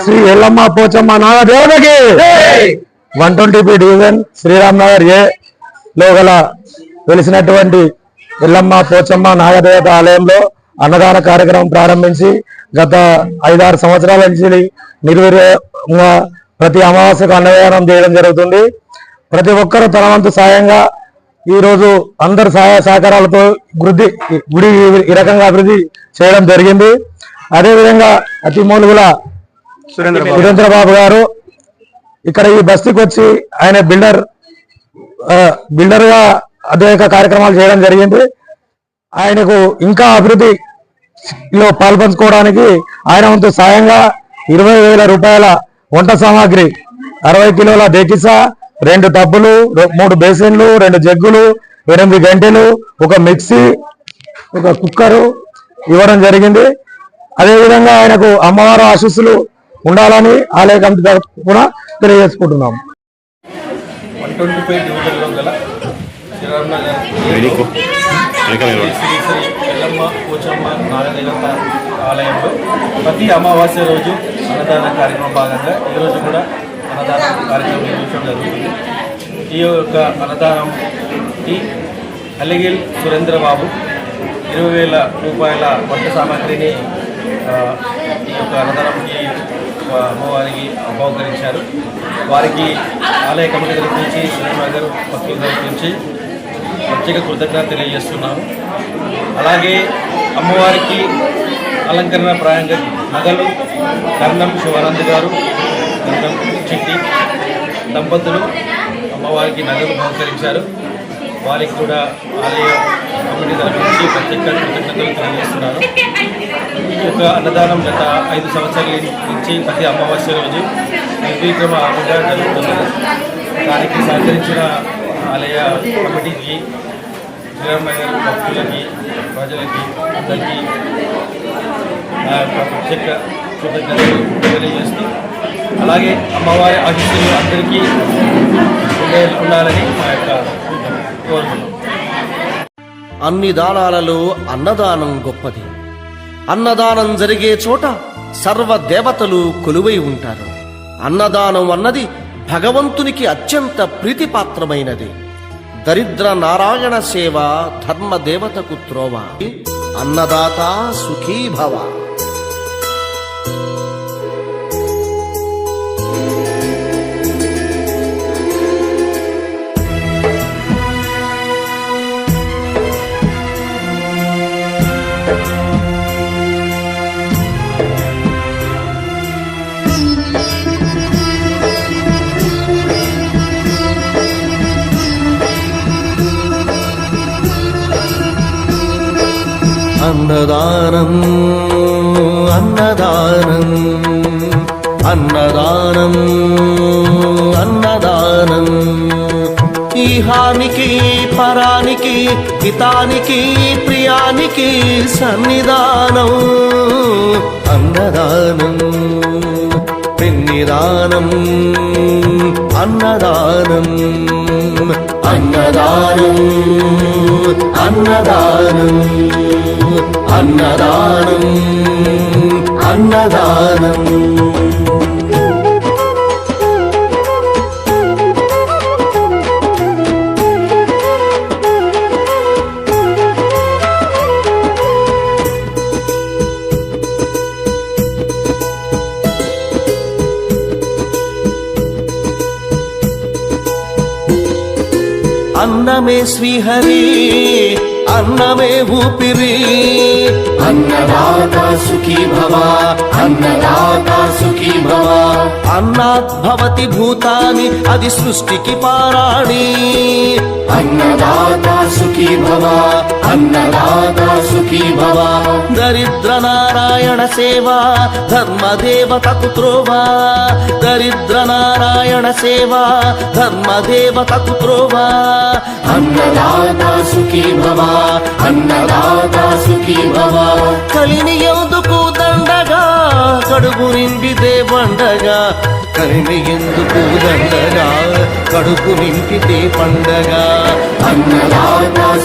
Shri Yellamma Pochamma నాగదేవతకి 120 division Sriram Nagar ఏ లో గల వెలిసినటువంటి ఎల్లమ్మ పోచమ్మ నాగదేవత ఆలయంలో అన్నదాన కార్యక్రమం ప్రారంభించి గత 5-6 సంవత్సరాల నుంచి నిర్వీర్యంగా ప్రతి అమావాస్యకు అన్నదానం చేయడం జరుగుతుంది. ప్రతి ఒక్కరూ తన వంతు సాయంగా ఈ రోజు అందరు సహాయ సహకారాలతో గుడి ఈ రకంగా అభివృద్ధి చేయడం జరిగింది. అదేవిధంగా అతిమూలుగుల సురేంద్రబాబు గారు ఇక్కడ ఈ బస్తీకి వచ్చి ఆయన బిల్డర్ గా అనేక కార్యక్రమాలు చేయడం జరిగింది. ఆయనకు ఇంకా అభివృద్ధిలో పాల్పంచుకోవడానికి ఆయన వంతు సాయంగా 20,000 రూపాయల వంట సామాగ్రి, 60 కిలోల డేకిసా, 2 టబ్బులు, 3 బేసిన్లు, 2 జగ్గులు, 8 గంటెలు, ఒక మిక్సీ, ఒక కుక్కరు ఇవ్వడం జరిగింది. అదేవిధంగా ఆయనకు అమ్మవారు ఆశీస్సులు ఉండాలని ఆలయ కమిటీ తరఫున తెలియజేసుకుంటున్నాము. 125 డివిజన్లో గల శ్రీరామ్ నగర్ శ్రీ ఎల్లమ్మ పోచమ్మ నాగదేవత ఆలయంలో ప్రతి అమావాస్య రోజు అన్నదాన కార్యక్రమం భాగంగా ఈరోజు కూడా అన్నదాన కార్యక్రమం నిర్వహించడం జరుగుతుంది. ఈ యొక్క అన్నదానంకి అలిగిల్ సురేంద్రబాబు 20,000 రూపాయల వంట సామాగ్రిని ఈ యొక్క అన్నదానంకి అమ్మవారికి బహుకరించారు. వారికి ఆలయ కమిటీ తరఫు నుంచి శ్రీనగర్ భక్తుల తరఫు నుంచి ప్రత్యేక కృతజ్ఞత తెలియజేస్తున్నాము. అలాగే అమ్మవారికి అలంకరణ ప్రాయంగా నగలు కర్ణం శివానంద్ గారు, కర్ణం చిట్టి దంపతులు అమ్మవారికి నగలు బహుకరించారు. వారికి కూడా ఆలయ కమిటీ తరఫు నుంచి ప్రత్యేక కృతజ్ఞతలు తెలియజేస్తున్నాను. ఈ యొక్క అన్నదానం గత 5 సంవత్సరాల నుంచి ప్రతి అమావాస్య రోజు నిర్విక్రమంగా జరుగుతున్నది. దానికి సహకరించిన ఆలయ కమిటీకి, శ్రీరామ్ నగర్ భక్తులకి, ప్రజలకి అందరికీ నా యొక్క ప్రత్యేక కృతజ్ఞతలు తెలియజేస్తూ, అలాగే అమ్మవారి ఆశీస్సులు అందరికీ ఉండాలని మా యొక్క కోరుతున్నాం. అన్ని దానాలలో అన్నదానం గొప్పది. అన్నదానం జరిగే చోట సర్వదేవతలు కొలువై ఉంటారు. అన్నదానం అన్నది భగవంతునికి అత్యంత ప్రీతిపాత్రమైనది. దరిద్ర నారాయణ సేవ ధర్మదేవతకు త్రోవ. అన్నదాత సుఖీభవ. అన్నదానం అన్నదానం అన్నదానం అన్నదానం. ఈహానికి పరానికి హితానికి ప్రియానికి సన్నిధానం అన్నదానం పెన్నిదానం అన్నదానం అన్నదానం అన్నదానం అన్నదానం అన్నదానం అన్నమే శ్రీహరి అన్నమే ఊపిరి అన్నదాత సుఖీ భవ అన్నదాత సుఖీ భవ అన్నాత్ భవతి భూతాని అది సృష్టికి పారాణి అన్నదాత సుఖీ భవ అన్నదాత సుఖీ భవ దరిద్ర నారాయణ సేవా ధర్మదేవతకు త్రోవా దరిద్ర నారాయణ సేవా ధర్మదేవతకు త్రోవా అన్నదాత సుఖీ భవ అన్నదాత సుఖీ భవ కలిని ఎందుకు దండగా కడుపు నింపితే పండగా కలిని ఎందుకు దండగా కడుపు నింపితే పండగా అన్నదాత